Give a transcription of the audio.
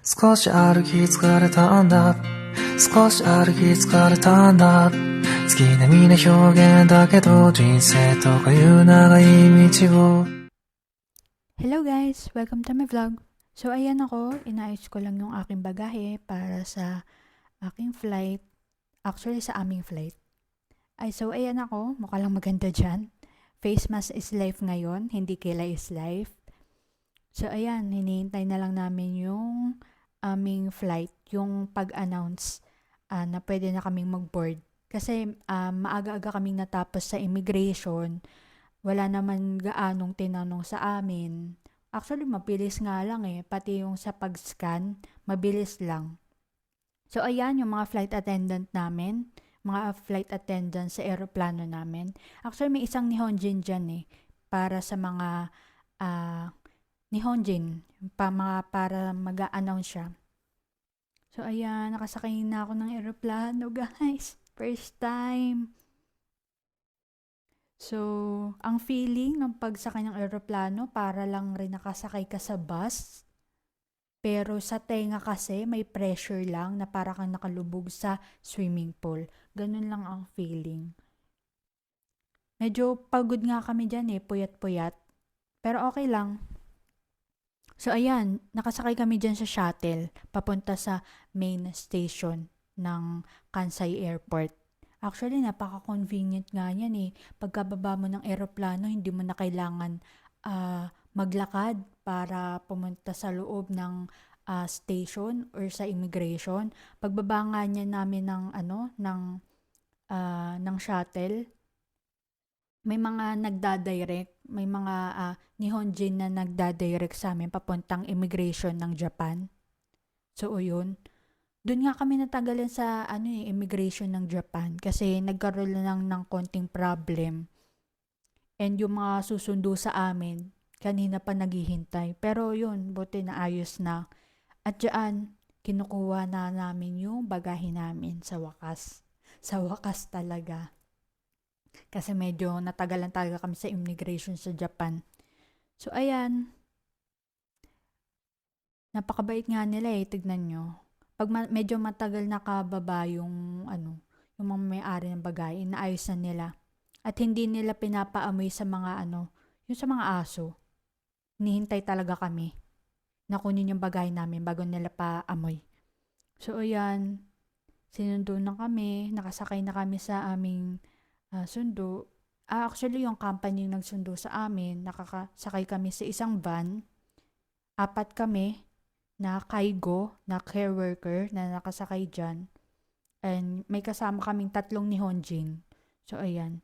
少し歩き疲れたんだ少し歩き疲れたんだ月並みな表現だけど人生とかいう長い道を Hello guys! Welcome to my vlog. So ayan ako, inaayos ko lang yung aking bagahe para sa aking flight. Actually sa aming flight. So ayan ako, mukha lang maganda dyan. Face mask is life ngayon, hindi kilay is life. So ayan, hinihintay na lang namin yung aming flight, yung pag-announce na pwede na kaming mag-board. Kasi maaga-aga kaming natapos sa immigration. Wala naman gaanong tinanong sa amin. Actually, mabilis nga lang pati yung sa pag-scan, mabilis lang. So, ayan yung mga flight attendant namin, mga flight attendant sa aeroplano namin. Actually, may isang Nihonjin dyan para sa mga Nihonjin, para mag-a-announce siya. So, ayan, nakasakay na ako ng aeroplano, guys. First time. So, ang feeling ng pagsakay ng eroplano para lang rin nakasakay ka sa bus. Pero sa tenga kasi may pressure lang na para kang nakalubog sa swimming pool. Ganun lang ang feeling. Medyo pagod nga kami dyan puyat-puyat. Pero okay lang. So ayan, nakasakay kami dyan sa shuttle papunta sa main station ng Kansai Airport. Actually, napaka-convenient nga yan. Pagkababa mo ng eroplano, hindi mo na kailangan maglakad para pumunta sa loob ng station or sa immigration. Pagbaba nga niya namin ng shuttle, may mga nagdadirect, may mga Nihonjin na nagdadirect sa amin papuntang immigration ng Japan. So, yun. Doon nga kami natagalan sa immigration ng Japan kasi nagkaroon lang ng konting problem. And yung mga susundo sa amin, kanina pa naghihintay. Pero yun, buti na ayos na. At dyan, kinukuha na namin yung bagahe namin sa wakas. Sa wakas talaga. Kasi medyo natagalan talaga kami sa immigration sa Japan. So ayan, napakabait nga nila tignan nyo. Pag medyo matagal nakababa yung mga may-ari ng bagay, inaayos na nila. At hindi nila pinapaamoy sa mga yung sa mga aso. Hinihintay talaga kami na kunin yung bagay namin bago nila paamoy. So ayan, sinundo na kami, nakasakay na kami sa aming sundo. Actually, yung company yung nagsundo sa amin, nakakasakay kami sa isang van. 4 kami na kaigo, na care worker na nakasakay dyan. And may kasama kaming 3 Nihonjin. So, ayan.